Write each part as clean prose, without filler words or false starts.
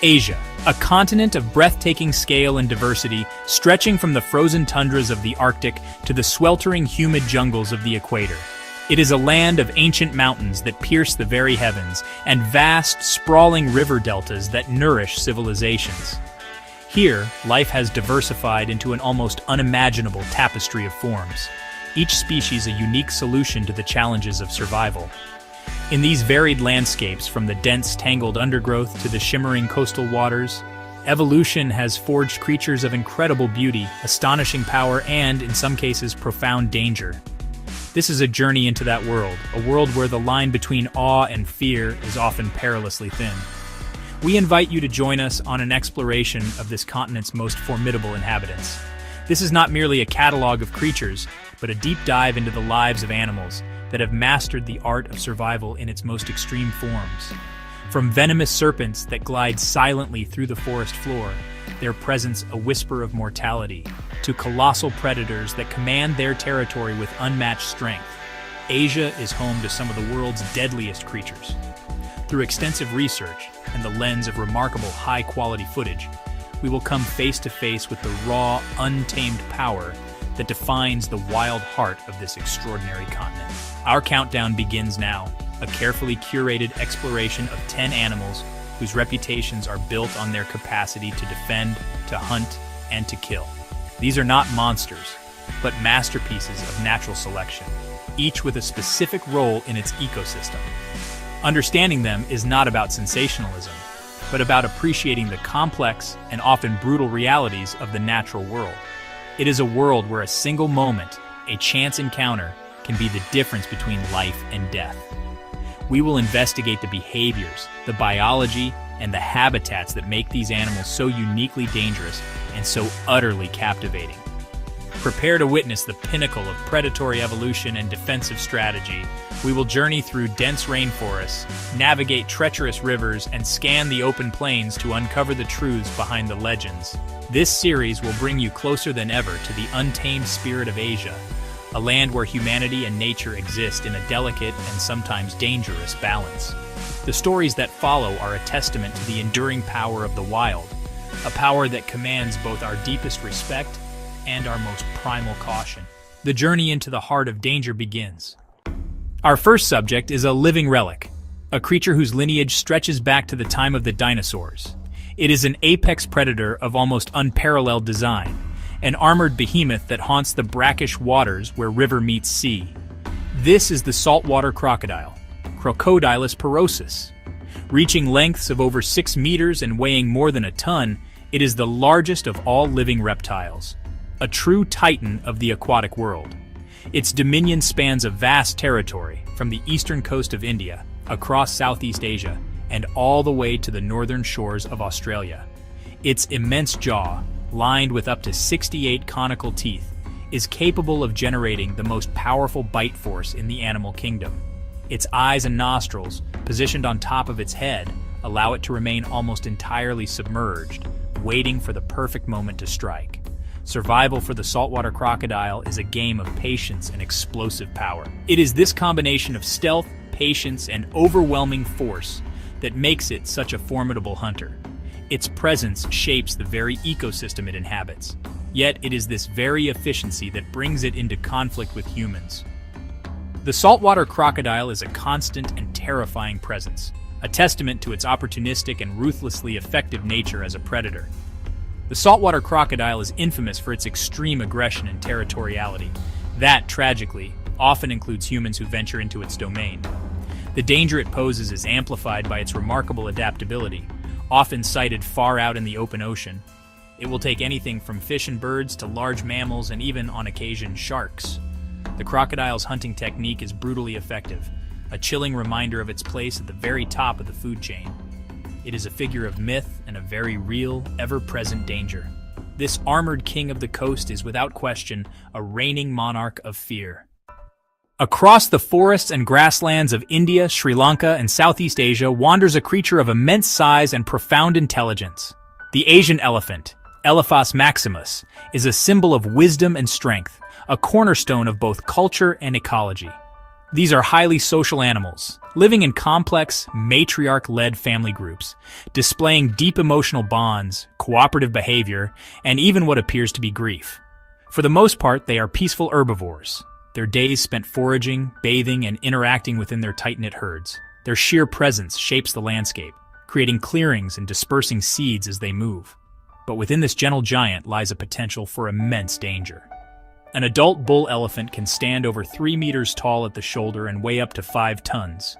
Asia, a continent of breathtaking scale and diversity, stretching from the frozen tundras of the Arctic to the sweltering humid jungles of the equator. It is a land of ancient mountains that pierce the very heavens, and vast, sprawling river deltas that nourish civilizations. Here, life has diversified into an almost unimaginable tapestry of forms, each species a unique solution to the challenges of survival. In these varied landscapes, from the dense, tangled undergrowth to the shimmering coastal waters, evolution has forged creatures of incredible beauty, astonishing power, and, in some cases, profound danger. This is a journey into that world, a world where the line between awe and fear is often perilously thin. We invite you to join us on an exploration of this continent's most formidable inhabitants. This is not merely a catalog of creatures, but a deep dive into the lives of animals that have mastered the art of survival in its most extreme forms. From venomous serpents that glide silently through the forest floor, their presence a whisper of mortality, to colossal predators that command their territory with unmatched strength, Asia is home to some of the world's deadliest creatures. Through extensive research and the lens of remarkable high-quality footage, we will come face to face with the raw, untamed power that defines the wild heart of this extraordinary continent. Our countdown begins now, a carefully curated exploration of 10 animals whose reputations are built on their capacity to defend, to hunt, and to kill. These are not monsters, but masterpieces of natural selection, each with a specific role in its ecosystem. Understanding them is not about sensationalism, but about appreciating the complex and often brutal realities of the natural world. It is a world where a single moment, a chance encounter, can be the difference between life and death. We will investigate the behaviors, the biology, and the habitats that make these animals so uniquely dangerous and so utterly captivating. Prepare to witness the pinnacle of predatory evolution and defensive strategy. We will journey through dense rainforests, navigate treacherous rivers, and scan the open plains to uncover the truths behind the legends. This series will bring you closer than ever to the untamed spirit of Asia, a land where humanity and nature exist in a delicate and sometimes dangerous balance. The stories that follow are a testament to the enduring power of the wild, a power that commands both our deepest respect and our most primal caution. The journey into the heart of danger begins. Our first subject is a living relic, a creature whose lineage stretches back to the time of the dinosaurs. It is an apex predator of almost unparalleled design, an armored behemoth that haunts the brackish waters where river meets sea. This is the saltwater crocodile, Crocodilus porosus. Reaching lengths of over 6 meters and weighing more than a ton, it is the largest of all living reptiles, a true titan of the aquatic world. Its dominion spans a vast territory, from the eastern coast of India, across Southeast Asia, and all the way to the northern shores of Australia. Its immense jaw, lined with up to 68 conical teeth, is capable of generating the most powerful bite force in the animal kingdom. Its eyes and nostrils, positioned on top of its head, allow it to remain almost entirely submerged, waiting for the perfect moment to strike. Survival for the saltwater crocodile is a game of patience and explosive power. It is this combination of stealth, patience, and overwhelming force that makes it such a formidable hunter. Its presence shapes the very ecosystem it inhabits. Yet it is this very efficiency that brings it into conflict with humans. The saltwater crocodile is a constant and terrifying presence, a testament to its opportunistic and ruthlessly effective nature as a predator. The saltwater crocodile is infamous for its extreme aggression and territoriality. That, tragically, often includes humans who venture into its domain. The danger it poses is amplified by its remarkable adaptability, often sighted far out in the open ocean. It will take anything from fish and birds to large mammals and even, on occasion, sharks. The crocodile's hunting technique is brutally effective, a chilling reminder of its place at the very top of the food chain. It is a figure of myth and a very real, ever-present danger. This armored king of the coast is without question a reigning monarch of fear. Across the forests and grasslands of India, Sri Lanka, and Southeast Asia wanders a creature of immense size and profound intelligence. The Asian elephant, Elephas maximus, is a symbol of wisdom and strength, a cornerstone of both culture and ecology. These are highly social animals, living in complex, matriarch-led family groups, displaying deep emotional bonds, cooperative behavior, and even what appears to be grief. For the most part, they are peaceful herbivores, their days spent foraging, bathing, and interacting within their tight-knit herds. Their sheer presence shapes the landscape, creating clearings and dispersing seeds as they move. But within this gentle giant lies a potential for immense danger. An adult bull elephant can stand over 3 meters tall at the shoulder and weigh up to 5 tons.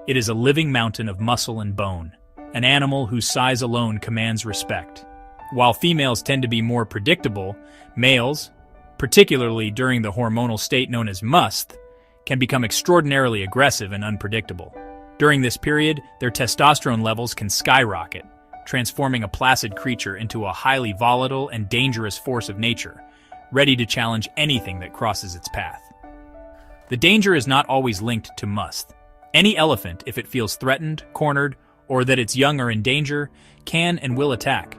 It is a living mountain of muscle and bone, an animal whose size alone commands respect. While females tend to be more predictable, males, particularly during the hormonal state known as musth, can become extraordinarily aggressive and unpredictable. During this period, their testosterone levels can skyrocket, transforming a placid creature into a highly volatile and dangerous force of nature, ready to challenge anything that crosses its path. The danger is not always linked to musth. Any elephant, if it feels threatened, cornered, or that its young are in danger, can and will attack.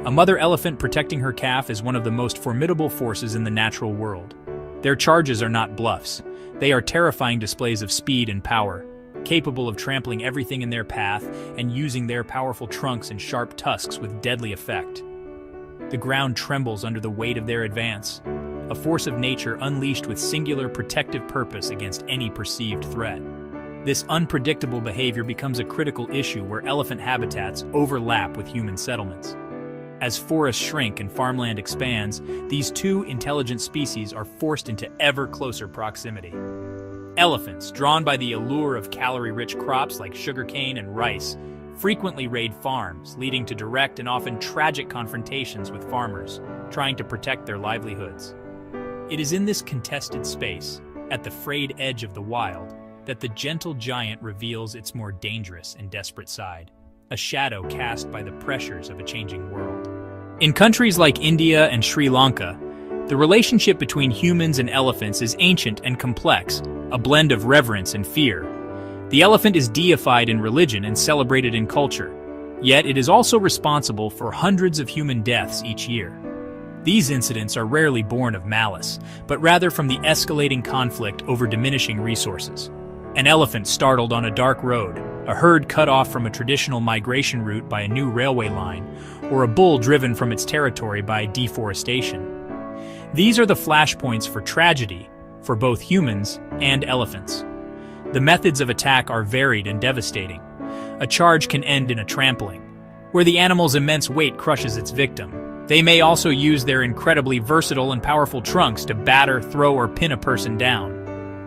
A mother elephant protecting her calf is one of the most formidable forces in the natural world. Their charges are not bluffs. They are terrifying displays of speed and power, capable of trampling everything in their path and using their powerful trunks and sharp tusks with deadly effect. The ground trembles under the weight of their advance, a force of nature unleashed with singular protective purpose against any perceived threat. This unpredictable behavior becomes a critical issue where elephant habitats overlap with human settlements. As forests shrink and farmland expands, these two intelligent species are forced into ever closer proximity. Elephants, drawn by the allure of calorie-rich crops like sugarcane and rice, frequently raid farms, leading to direct and often tragic confrontations with farmers, trying to protect their livelihoods. It is in this contested space, at the frayed edge of the wild, that the gentle giant reveals its more dangerous and desperate side, a shadow cast by the pressures of a changing world. In countries like India and Sri Lanka, the relationship between humans and elephants is ancient and complex, a blend of reverence and fear. The elephant is deified in religion and celebrated in culture, yet it is also responsible for hundreds of human deaths each year. These incidents are rarely born of malice, but rather from the escalating conflict over diminishing resources. An elephant startled on a dark road, a herd cut off from a traditional migration route by a new railway line, or a bull driven from its territory by deforestation. These are the flashpoints for tragedy for both humans and elephants. The methods of attack are varied and devastating. A charge can end in a trampling, where the animal's immense weight crushes its victim. They may also use their incredibly versatile and powerful trunks to batter, throw, or pin a person down.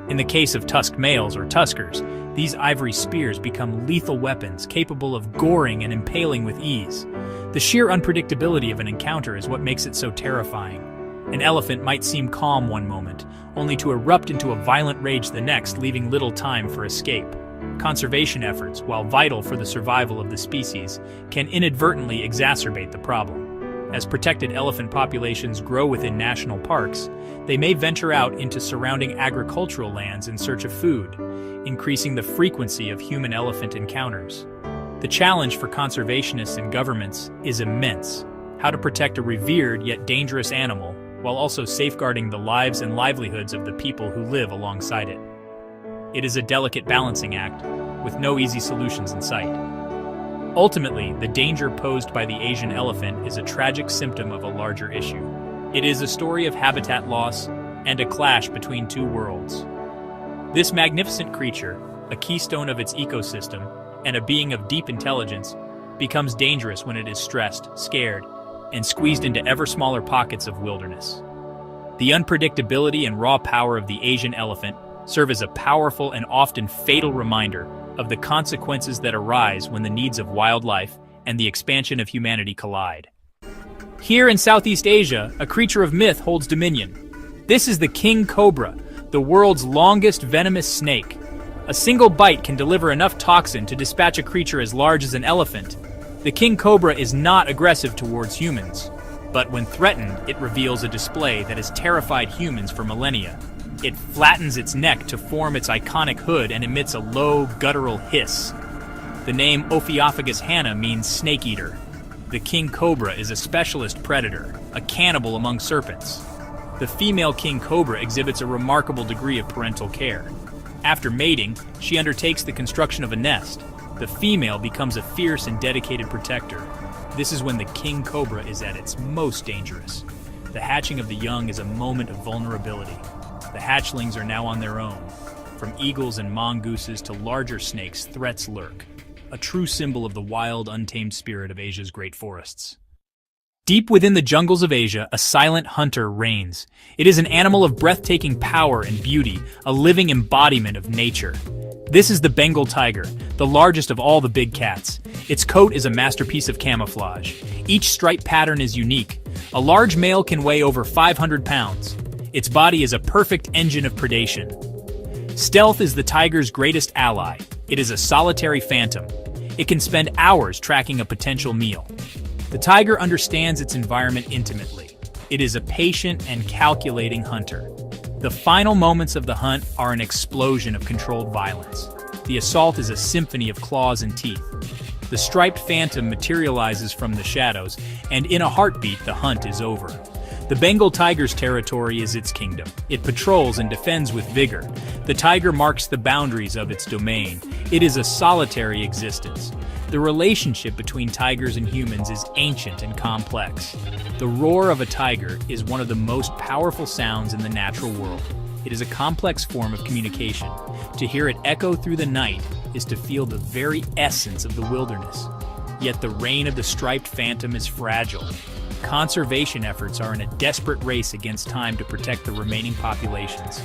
In the case of tusked males or tuskers, these ivory spears become lethal weapons capable of goring and impaling with ease. The sheer unpredictability of an encounter is what makes it so terrifying. An elephant might seem calm one moment, only to erupt into a violent rage the next, leaving little time for escape. Conservation efforts, while vital for the survival of the species, can inadvertently exacerbate the problem. As protected elephant populations grow within national parks, they may venture out into surrounding agricultural lands in search of food, increasing the frequency of human-elephant encounters. The challenge for conservationists and governments is immense: how to protect a revered yet dangerous animal while also safeguarding the lives and livelihoods of the people who live alongside it. It is a delicate balancing act, with no easy solutions in sight. Ultimately, the danger posed by the Asian elephant is a tragic symptom of a larger issue. It is a story of habitat loss and a clash between two worlds. This magnificent creature, a keystone of its ecosystem and a being of deep intelligence, becomes dangerous when it is stressed, scared, and squeezed into ever smaller pockets of wilderness. The unpredictability and raw power of the Asian elephant serve as a powerful and often fatal reminder of the consequences that arise when the needs of wildlife and the expansion of humanity collide. Here in Southeast Asia, a creature of myth holds dominion. This is the king cobra, the world's longest venomous snake. A single bite can deliver enough toxin to dispatch a creature as large as an elephant. The king cobra is not aggressive towards humans, but when threatened, it reveals a display that has terrified humans for millennia. It flattens its neck to form its iconic hood and emits a low, guttural hiss. The name Ophiophagus hanna means snake eater. The king cobra is a specialist predator, a cannibal among serpents. The female king cobra exhibits a remarkable degree of parental care. After mating, she undertakes the construction of a nest. The female becomes a fierce and dedicated protector. This is when the king cobra is at its most dangerous. The hatching of the young is a moment of vulnerability. The hatchlings are now on their own. From eagles and mongooses to larger snakes, threats lurk. A true symbol of the wild, untamed spirit of Asia's great forests. Deep within the jungles of Asia, a silent hunter reigns. It is an animal of breathtaking power and beauty, a living embodiment of nature. This is the Bengal tiger, the largest of all the big cats. Its coat is a masterpiece of camouflage. Each stripe pattern is unique. A large male can weigh over 500 pounds. Its body is a perfect engine of predation. Stealth is the tiger's greatest ally. It is a solitary phantom. It can spend hours tracking a potential meal. The tiger understands its environment intimately. It is a patient and calculating hunter. The final moments of the hunt are an explosion of controlled violence. The assault is a symphony of claws and teeth. The striped phantom materializes from the shadows, and in a heartbeat, the hunt is over. The Bengal tiger's territory is its kingdom. It patrols and defends with vigor. The tiger marks the boundaries of its domain. It is a solitary existence. The relationship between tigers and humans is ancient and complex. The roar of a tiger is one of the most powerful sounds in the natural world. It is a complex form of communication. To hear it echo through the night is to feel the very essence of the wilderness. Yet the reign of the striped phantom is fragile. Conservation efforts are in a desperate race against time to protect the remaining populations.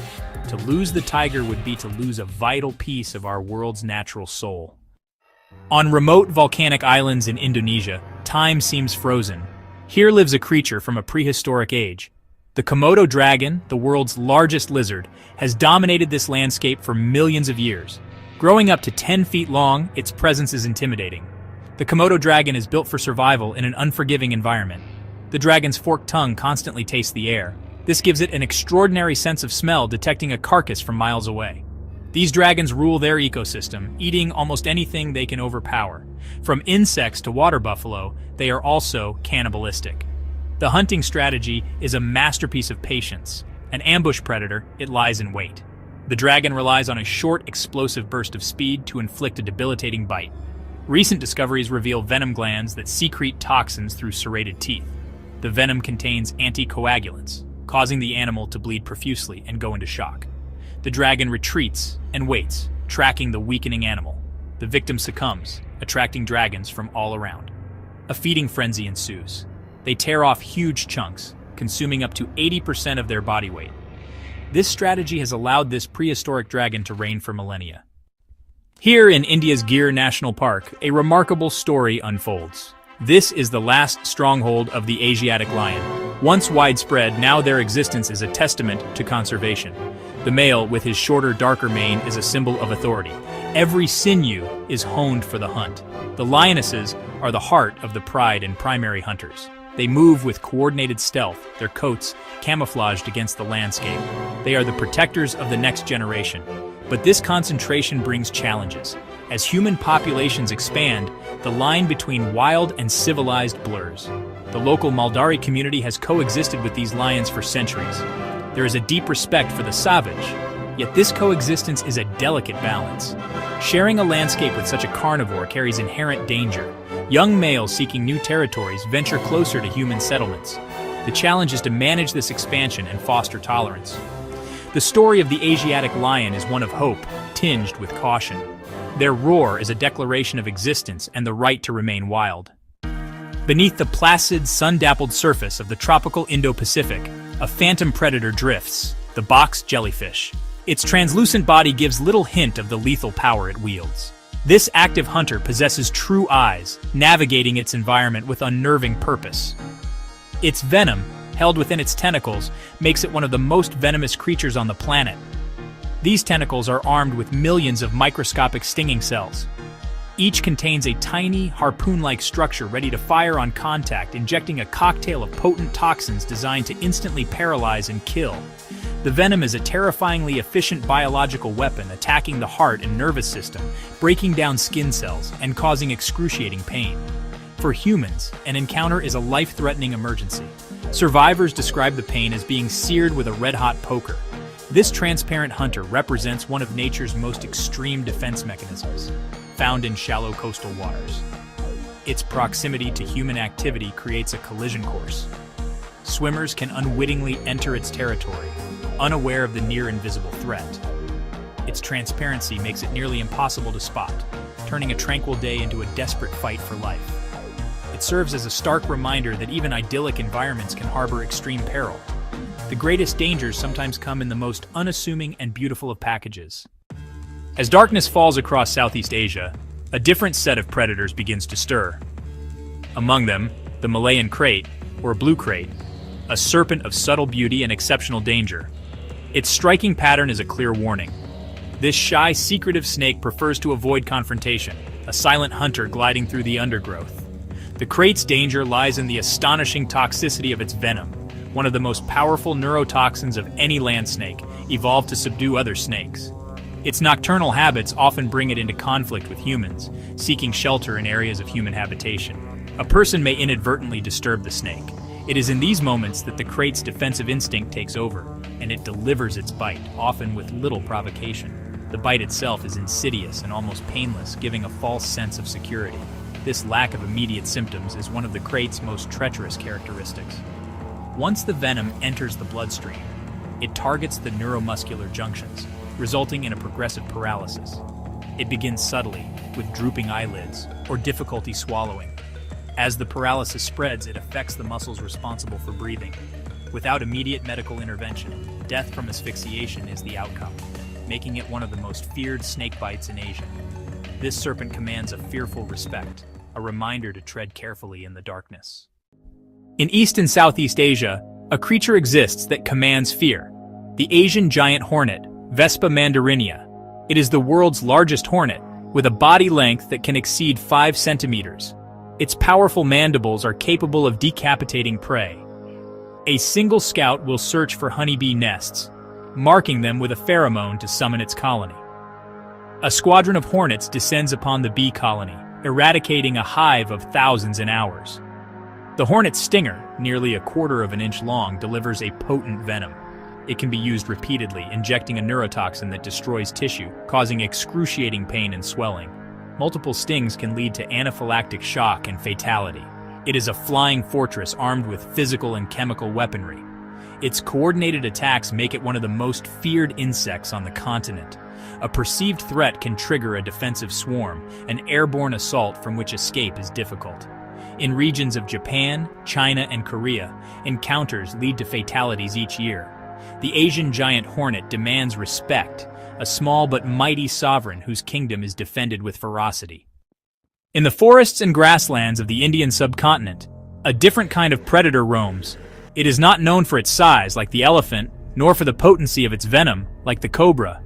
To lose the tiger would be to lose a vital piece of our world's natural soul. On remote volcanic islands in Indonesia, time seems frozen. Here lives a creature from a prehistoric age. The Komodo Dragon, the world's largest lizard, has dominated this landscape for millions of years. Growing up to 10 feet long, its presence is intimidating. The Komodo Dragon is built for survival in an unforgiving environment. The dragon's forked tongue constantly tastes the air. This gives it an extraordinary sense of smell, detecting a carcass from miles away. These dragons rule their ecosystem, eating almost anything they can overpower. From insects to water buffalo, they are also cannibalistic. The hunting strategy is a masterpiece of patience. An ambush predator, it lies in wait. The dragon relies on a short, explosive burst of speed to inflict a debilitating bite. Recent discoveries reveal venom glands that secrete toxins through serrated teeth. The venom contains anticoagulants, causing the animal to bleed profusely and go into shock. The dragon retreats and waits, tracking the weakening animal. The victim succumbs, attracting dragons from all around. A feeding frenzy ensues. They tear off huge chunks, consuming up to 80% of their body weight. This strategy has allowed this prehistoric dragon to reign for millennia. Here in India's Gir National Park, a remarkable story unfolds. This is the last stronghold of the Asiatic lion. Once widespread, now their existence is a testament to conservation. The male, with his shorter, darker mane, is a symbol of authority. Every sinew is honed for the hunt. The lionesses are the heart of the pride and primary hunters. They move with coordinated stealth, their coats camouflaged against the landscape. They are the protectors of the next generation. But this concentration brings challenges. As human populations expand, the line between wild and civilized blurs. The local Maldari community has coexisted with these lions for centuries. There is a deep respect for the savage, yet this coexistence is a delicate balance. Sharing a landscape with such a carnivore carries inherent danger. Young males seeking new territories venture closer to human settlements. The challenge is to manage this expansion and foster tolerance. The story of the Asiatic lion is one of hope, tinged with caution. Their roar is a declaration of existence and the right to remain wild. Beneath the placid, sun-dappled surface of the tropical Indo-Pacific, a phantom predator drifts, the box jellyfish. Its translucent body gives little hint of the lethal power it wields. This active hunter possesses true eyes, navigating its environment with unnerving purpose. Its venom, held within its tentacles, makes it one of the most venomous creatures on the planet. These tentacles are armed with millions of microscopic stinging cells. Each contains a tiny, harpoon-like structure ready to fire on contact, injecting a cocktail of potent toxins designed to instantly paralyze and kill. The venom is a terrifyingly efficient biological weapon, attacking the heart and nervous system, breaking down skin cells, and causing excruciating pain. For humans, an encounter is a life-threatening emergency. Survivors describe the pain as being seared with a red-hot poker. This transparent hunter represents one of nature's most extreme defense mechanisms, found in shallow coastal waters. Its proximity to human activity creates a collision course. Swimmers can unwittingly enter its territory, unaware of the near-invisible threat. Its transparency makes it nearly impossible to spot, turning a tranquil day into a desperate fight for life. It serves as a stark reminder that even idyllic environments can harbor extreme peril. The greatest dangers sometimes come in the most unassuming and beautiful of packages. As darkness falls across Southeast Asia, a different set of predators begins to stir. Among them, the Malayan Krait, or blue krait, a serpent of subtle beauty and exceptional danger. Its striking pattern is a clear warning. This shy, secretive snake prefers to avoid confrontation, a silent hunter gliding through the undergrowth. The krait's danger lies in the astonishing toxicity of its venom, one of the most powerful neurotoxins of any land snake, evolved to subdue other snakes. Its nocturnal habits often bring it into conflict with humans, seeking shelter in areas of human habitation. A person may inadvertently disturb the snake. It is in these moments that the krait's defensive instinct takes over, and it delivers its bite, often with little provocation. The bite itself is insidious and almost painless, giving a false sense of security. This lack of immediate symptoms is one of the krait's most treacherous characteristics. Once the venom enters the bloodstream, it targets the neuromuscular junctions, resulting in a progressive paralysis. It begins subtly, with drooping eyelids or difficulty swallowing. As the paralysis spreads, it affects the muscles responsible for breathing. Without immediate medical intervention, death from asphyxiation is the outcome, making it one of the most feared snake bites in Asia. This serpent commands a fearful respect, a reminder to tread carefully in the darkness. In East and Southeast Asia, a creature exists that commands fear: the Asian giant hornet, Vespa mandarinia. It is the world's largest hornet, with a body length that can exceed 5 centimeters. Its powerful mandibles are capable of decapitating prey. A single scout will search for honeybee nests, marking them with a pheromone to summon its colony. A squadron of hornets descends upon the bee colony, eradicating a hive of thousands in hours. The hornet's stinger, nearly 1/4 of an inch long, delivers a potent venom. It can be used repeatedly, injecting a neurotoxin that destroys tissue, causing excruciating pain and swelling. Multiple stings can lead to anaphylactic shock and fatality. It is a flying fortress armed with physical and chemical weaponry. Its coordinated attacks make it one of the most feared insects on the continent. A perceived threat can trigger a defensive swarm, an airborne assault from which escape is difficult. In regions of Japan, China, and Korea, encounters lead to fatalities each year. The Asian giant hornet demands respect, a small but mighty sovereign whose kingdom is defended with ferocity. In the forests and grasslands of the Indian subcontinent, a different kind of predator roams. It is not known for its size, like the elephant, nor for the potency of its venom, like the cobra.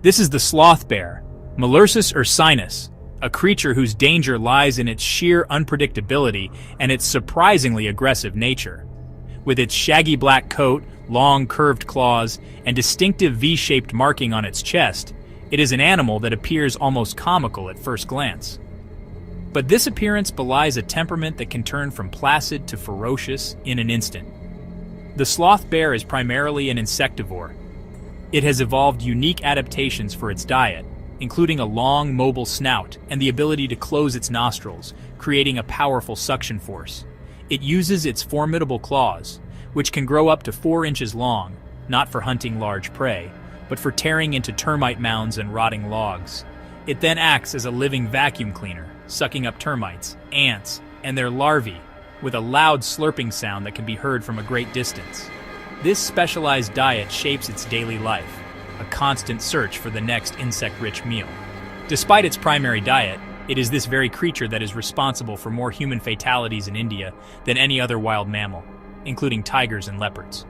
This is the sloth bear, Molursus ursinus, a creature whose danger lies in its sheer unpredictability and its surprisingly aggressive nature. With its shaggy black coat, long curved claws, and distinctive V-shaped marking on its chest, it is an animal that appears almost comical at first glance. But this appearance belies a temperament that can turn from placid to ferocious in an instant. The sloth bear is primarily an insectivore. It has evolved unique adaptations for its diet, including a long, mobile snout and the ability to close its nostrils, creating a powerful suction force. It uses its formidable claws, which can grow up to 4 inches long, not for hunting large prey, but for tearing into termite mounds and rotting logs. It then acts as a living vacuum cleaner, sucking up termites, ants, and their larvae, with a loud slurping sound that can be heard from a great distance. This specialized diet shapes its daily life, a constant search for the next insect-rich meal. Despite its primary diet, it is this very creature that is responsible for more human fatalities in India than any other wild mammal, including tigers and leopards.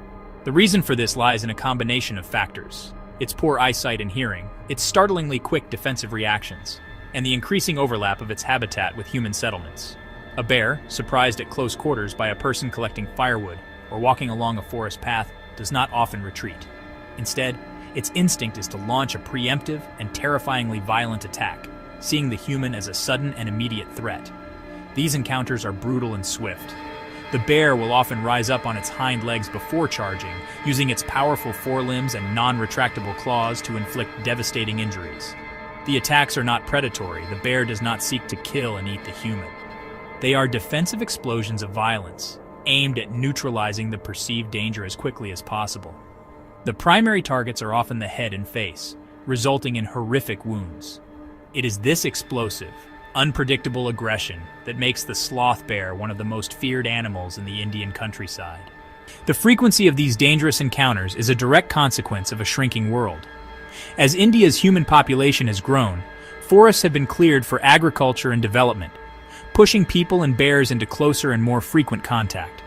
The reason for this lies in a combination of factors: its poor eyesight and hearing, its startlingly quick defensive reactions, and the increasing overlap of its habitat with human settlements. A bear, surprised at close quarters by a person collecting firewood or walking along a forest path, does not often retreat. Instead, its instinct is to launch a preemptive and terrifyingly violent attack, seeing the human as a sudden and immediate threat. These encounters are brutal and swift. The bear will often rise up on its hind legs before charging, using its powerful forelimbs and non-retractable claws to inflict devastating injuries. The attacks are not predatory. The bear does not seek to kill and eat the human. They are defensive explosions of violence, aimed at neutralizing the perceived danger as quickly as possible. The primary targets are often the head and face, resulting in horrific wounds. It is this explosive, unpredictable aggression that makes the sloth bear one of the most feared animals in the Indian countryside. The frequency of these dangerous encounters is a direct consequence of a shrinking world. As India's human population has grown, forests have been cleared for agriculture and development, pushing people and bears into closer and more frequent contact.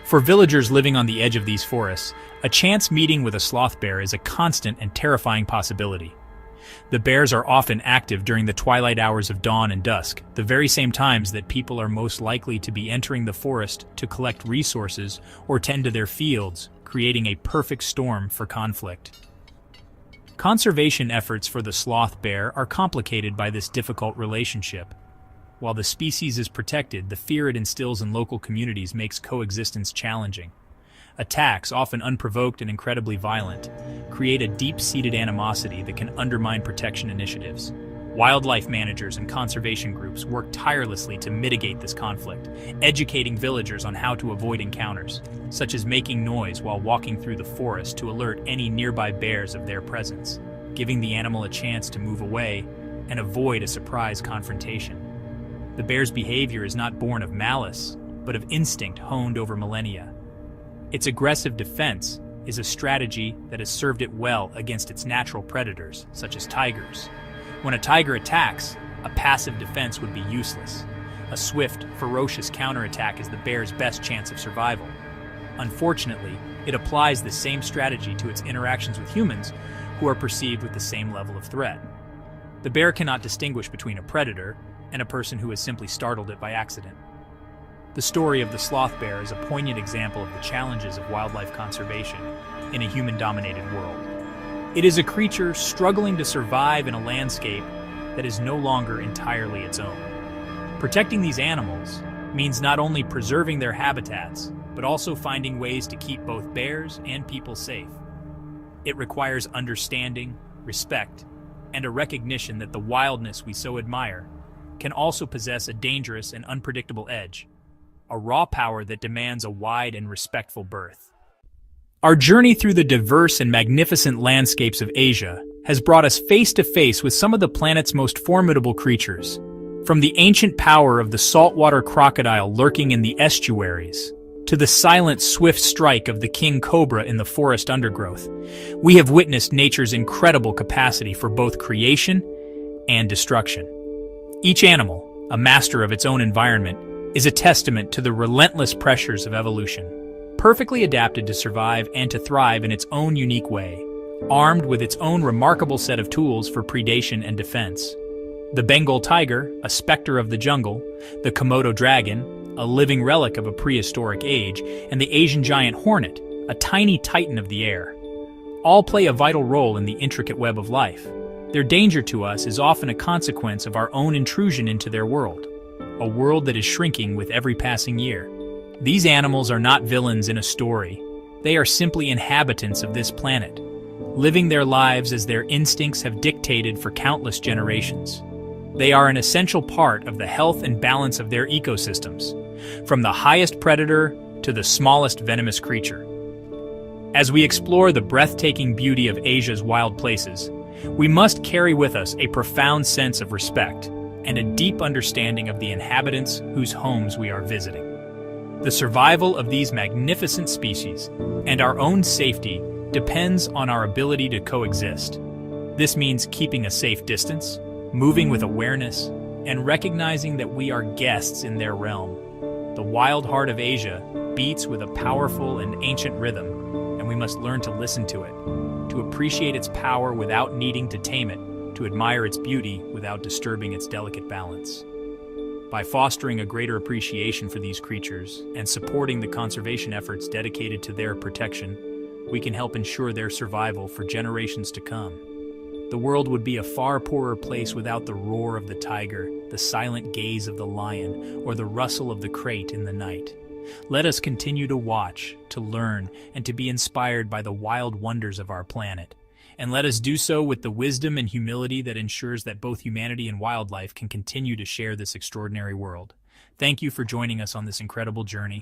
For villagers living on the edge of these forests, a chance meeting with a sloth bear is a constant and terrifying possibility. The bears are often active during the twilight hours of dawn and dusk, the very same times that people are most likely to be entering the forest to collect resources or tend to their fields, creating a perfect storm for conflict. Conservation efforts for the sloth bear are complicated by this difficult relationship. While the species is protected, the fear it instills in local communities makes coexistence challenging. Attacks, often unprovoked and incredibly violent, create a deep-seated animosity that can undermine protection initiatives. Wildlife managers and conservation groups work tirelessly to mitigate this conflict, educating villagers on how to avoid encounters, such as making noise while walking through the forest to alert any nearby bears of their presence, giving the animal a chance to move away and avoid a surprise confrontation. The bear's behavior is not born of malice, but of instinct honed over millennia. Its aggressive defense is a strategy that has served it well against its natural predators, such as tigers. When a tiger attacks, a passive defense would be useless. A swift, ferocious counterattack is the bear's best chance of survival. Unfortunately, it applies the same strategy to its interactions with humans who are perceived with the same level of threat. The bear cannot distinguish between a predator and a person who has simply startled it by accident. The story of the sloth bear is a poignant example of the challenges of wildlife conservation in a human-dominated world. It is a creature struggling to survive in a landscape that is no longer entirely its own. Protecting these animals means not only preserving their habitats, but also finding ways to keep both bears and people safe. It requires understanding, respect, and a recognition that the wildness we so admire can also possess a dangerous and unpredictable edge, a raw power that demands a wide and respectful berth. Our journey through the diverse and magnificent landscapes of Asia has brought us face to face with some of the planet's most formidable creatures. From the ancient power of the saltwater crocodile lurking in the estuaries, to the silent, swift strike of the king cobra in the forest undergrowth, we have witnessed nature's incredible capacity for both creation and destruction. Each animal, a master of its own environment, is a testament to the relentless pressures of evolution, perfectly adapted to survive and to thrive in its own unique way, armed with its own remarkable set of tools for predation and defense. The Bengal Tiger, a specter of the jungle, the Komodo Dragon, a living relic of a prehistoric age, and the Asian giant Hornet, a tiny titan of the air, all play a vital role in the intricate web of life. Their danger to us is often a consequence of our own intrusion into their world, a world that is shrinking with every passing year. These animals are not villains in a story. They are simply inhabitants of this planet, living their lives as their instincts have dictated for countless generations. They are an essential part of the health and balance of their ecosystems, from the highest predator to the smallest venomous creature. As we explore the breathtaking beauty of Asia's wild places, we must carry with us a profound sense of respect and a deep understanding of the inhabitants whose homes we are visiting. The survival of these magnificent species and our own safety depends on our ability to coexist. This means keeping a safe distance, moving with awareness, and recognizing that we are guests in their realm. The wild heart of Asia beats with a powerful and ancient rhythm, and we must learn to listen to it, to appreciate its power without needing to tame it, to admire its beauty without disturbing its delicate balance. By fostering a greater appreciation for these creatures and supporting the conservation efforts dedicated to their protection, we can help ensure their survival for generations to come. The world would be a far poorer place without the roar of the tiger, the silent gaze of the lion, or the rustle of the krait in the night. Let us continue to watch, to learn, and to be inspired by the wild wonders of our planet. And let us do so with the wisdom and humility that ensures that both humanity and wildlife can continue to share this extraordinary world. Thank you for joining us on this incredible journey.